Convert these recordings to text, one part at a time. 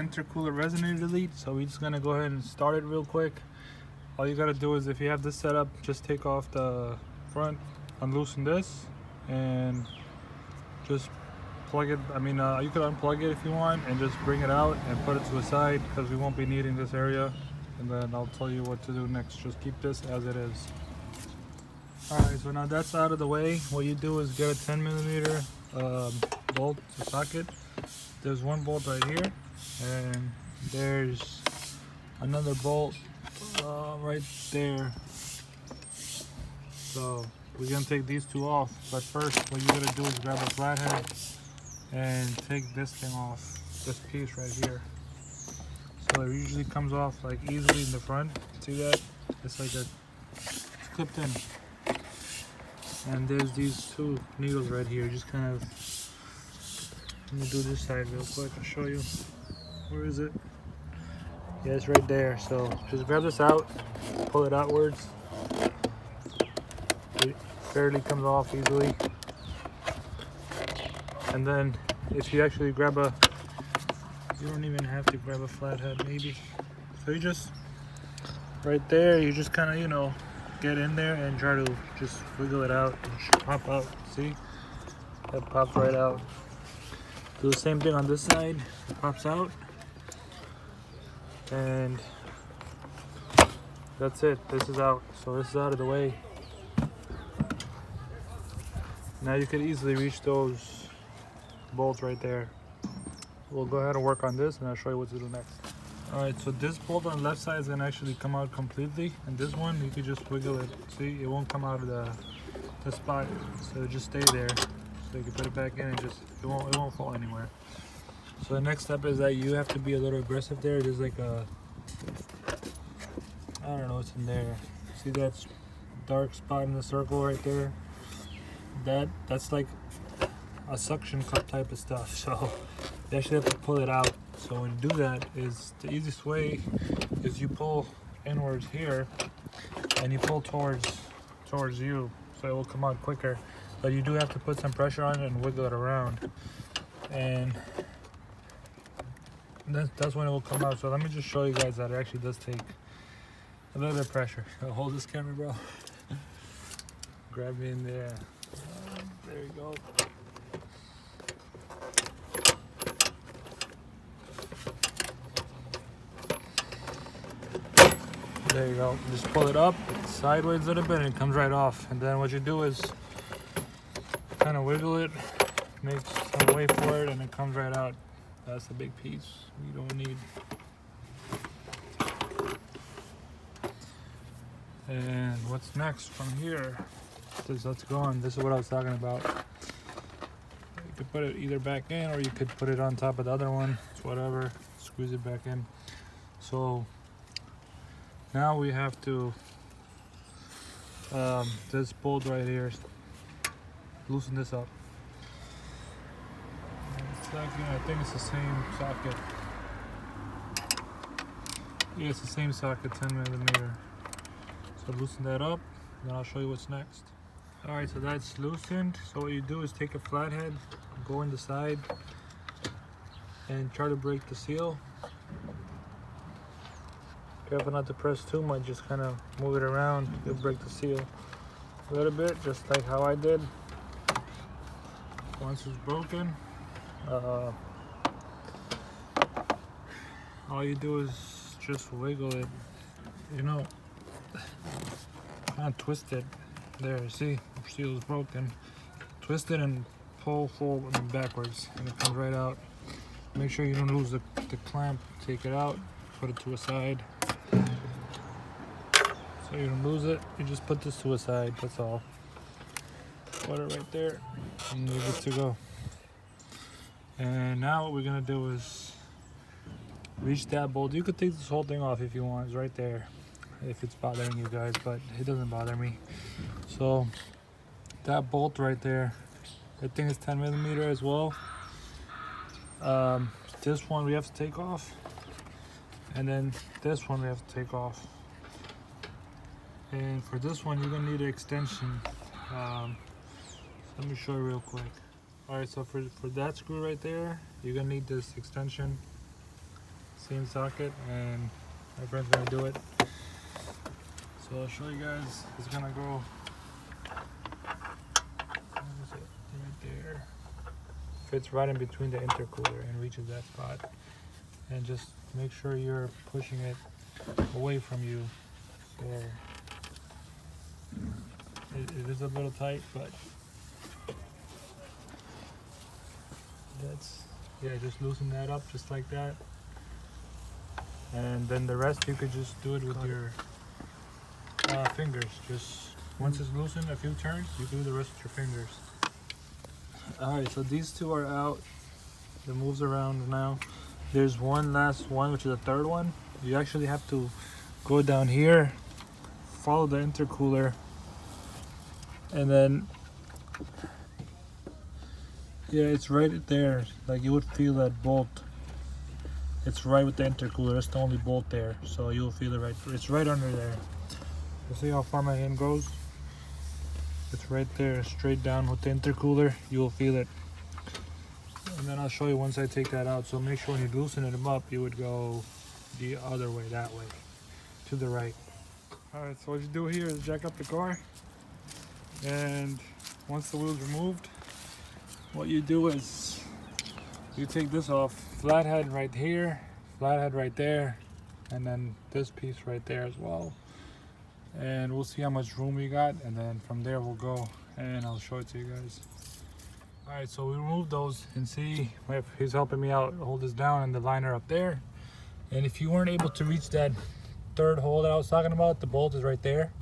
intercooler resonator delete, so we're just gonna go ahead and start it real quick. All you gotta do is, if you have this set up, just take off the front, unloosen this, and just plug it. I mean, you could unplug it if you want and just bring it out and put it to the side, because we won't be needing this area. And then I'll tell you what to do next. Just keep this as it is. Alright, so now that's out of the way. What you do is get a 10mm bolt to socket. There's one bolt right here, and there's another bolt right there. So we're gonna take these two off, but first what you're gonna do is grab a flathead and take this thing off, this piece right here. So it usually comes off like easily in the front. See that? It's like it's clipped in. And there's these two needles right here. Just kind of, let me do this side real quick. I'll show you. Where is it? Yeah, it's right there. So just grab this out, pull it outwards. It barely comes off easily. And then if you actually grab a, you don't even have to grab a flathead maybe. So you just, right there, you just kind of, you know, get in there and try to just wiggle it out. It should pop out. See? That pops right out. Do the same thing on this side. It pops out. And that's it. This is out. So this is out of the way. Now you could easily reach those bolts right there. We'll go ahead and work on this, and I'll show you what to do next. Alright, so this bolt on the left side is going to actually come out completely, and this one you can just wiggle it. See, it won't come out of the spot, so just stay there. So you can put it back in and just, it won't fall anywhere. So the next step is that you have to be a little aggressive there. There's like a, I don't know what's in there. See that dark spot in the circle right there? That's like a suction cup type of stuff, so you actually have to pull it out. So when you do that, is the easiest way is you pull inwards here and you pull towards you, so it will come out quicker. But you do have to put some pressure on it and wiggle it around, and that's when it will come out. So let me just show you guys that it actually does take a little bit of pressure. Hold this camera, bro. Grab me in there. There you go. There you go. Just pull it up sideways a little bit and it comes right off. And then what you do is kind of wiggle it, make some way for it, and it comes right out. That's the big piece you don't need. And what's next from here? Let's go on. This is what I was talking about. You could put it either back in, or you could put it on top of the other one. It's whatever. Squeeze it back in. So now we have to, this bolt right here, loosen this up. I think it's the same socket. Yeah, it's the same socket, 10mm. So loosen that up, and then I'll show you what's next. Alright, so that's loosened. So what you do is take a flathead, go in the side, and try to break the seal. Careful not to press too much, just kind of move it around. You'll break the seal a little bit, just like how I did. Once it's broken, all you do is just wiggle it, you know, kind of twist it. There, see, the seal is broken. Twist it and pull forward and backwards, and it comes right out. Make sure you don't lose the clamp. Take it out, put it to a side. So you don't lose it, you just put this to a side, that's all. Put it right there, and you're good to go. And now what we're gonna do is reach that bolt. You could take this whole thing off if you want, it's right there, if it's bothering you guys, but it doesn't bother me. So that bolt right there, I think it's 10mm as well. This one we have to take off, and then this one we have to take off. And for this one, you're gonna need an extension. Let me show you real quick. All right, so for that screw right there, you're gonna need this extension. same socket, and my friend's gonna do it. So I'll show you guys. It's gonna go right there. Fits right in between the intercooler and reaches that spot. And just make sure you're pushing it away from you. So it is a little tight, but that's, yeah, just loosen that up just like that. And then the rest you could just do it with your fingers. Just once it's loosened a few turns, you can do the rest with your fingers. Alright, so these two are out. It moves around now. There's one last one, which is the third one. You actually have to go down here, follow the intercooler, and then, yeah, it's right there. Like you would feel that bolt. It's right with the intercooler. It's the only bolt there, so you'll feel it right. It's right under there. You see how far my hand goes? It's right there, straight down with the intercooler. You will feel it. And then I'll show you once I take that out. So make sure when you loosen them up, you would go the other way, that way, to the right. All right, so what you do here is jack up the car. And once the wheel's removed, what you do is you take this off. Flathead right here, flathead right there, and then this piece right there as well. And we'll see how much room we got, and then from there we'll go and I'll show it to you guys. All right, so we removed those, and see, he's helping me out hold this down, and the liner up there. And if you weren't able to reach that third hole that I was talking about, the bolt is right there,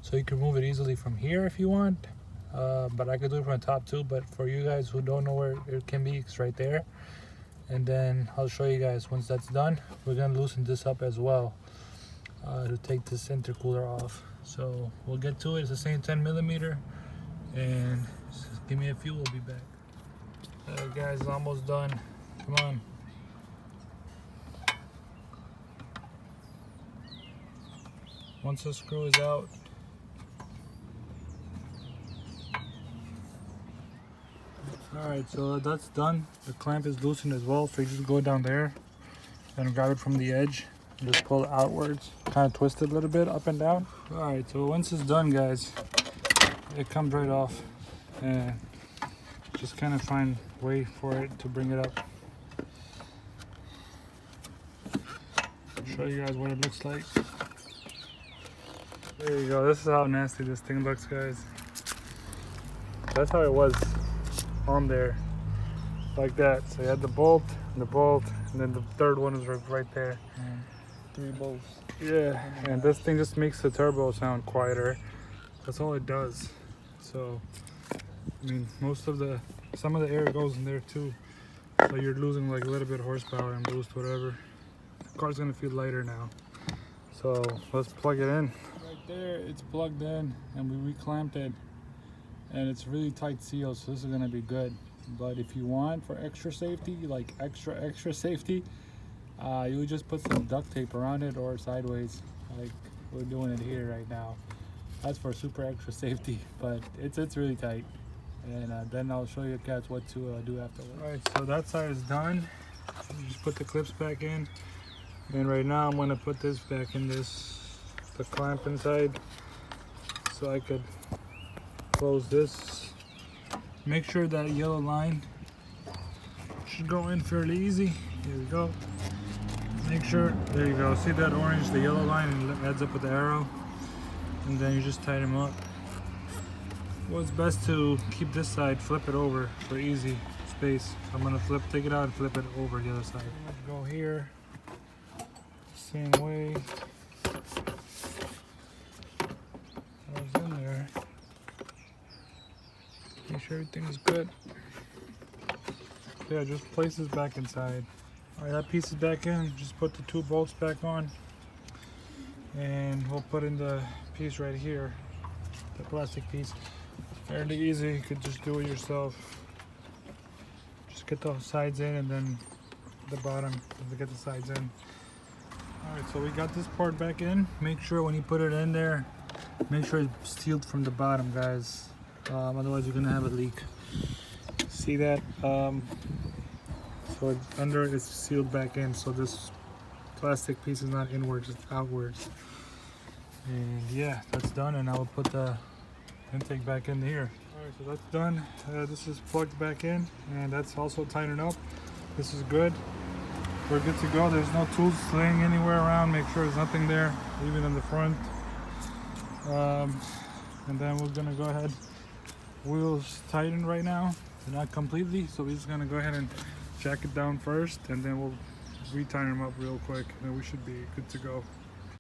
so you can remove it easily from here if you want. But I could do it from the top too, but for you guys who don't know where it can be, it's right there. And then I'll show you guys once that's done. We're gonna loosen this up as well to take this intercooler off. So we'll get to it. It's the same 10mm, and just give me a few, we'll be back. Guys, it's almost done. Come on. Once the screw is out, alright, so that's done. The clamp is loosened as well, so you just go down there and grab it from the edge and just pull it outwards, kind of twist it a little bit up and down. Alright, so once it's done, guys, it comes right off, and just kind of wait for it to bring it up. Show you guys what it looks like. There you go. This is how nasty this thing looks, guys. That's how it was on there, like that. So you had the bolt, and then the third one is right there. 3 bolts. Yeah, and this thing just makes the turbo sound quieter. That's all it does. So, I mean, some of the air goes in there too. So you're losing like a little bit of horsepower and boost, whatever. The car's gonna feel lighter now. So let's plug it in. Right there, it's plugged in, and we reclamped it. And it's really tight seal, so this is gonna be good. But if you want for extra safety, like extra safety, you would just put some duct tape around it or sideways, like we're doing it here right now. That's for super extra safety, but it's really tight. And then I'll show you guys what to do afterwards. All right, so that side is done. You just put the clips back in, and right now I'm gonna put this back in the clamp inside, so I could close this. Make sure that yellow line should go in fairly easy. Here we go. Make sure, there you go. See that orange, the yellow line, and it adds up with the arrow. And then you just tighten them up. Well, it's best to keep this side, flip it over for easy space. So I'm gonna take it out and flip it over the other side. Go here, same way. Goes in there. Make sure everything's good. Yeah, just place this back inside. Alright, that piece is back in. Just put the 2 bolts back on. And we'll put in the piece right here, the plastic piece. Fairly easy, you could just do it yourself. Just get the sides in, and then the bottom to get the sides in. Alright, so we got this part back in. Make sure when you put it in there, make sure it's sealed from the bottom, guys. Otherwise you're gonna have a leak. See that? So under it is sealed back in, so this plastic piece is not inwards, it's outwards. And yeah, that's done, and I will put the intake back in here. Alright, so that's done. This is plugged back in, and that's also tightened up. This is good. We're good to go. There's no tools laying anywhere around. Make sure there's nothing there, even in the front. And then we're gonna go ahead. Wheels tightened right now, they're not completely, so we're just gonna go ahead and jack it down first, and then we'll re-tighten them up real quick, and we should be good to go.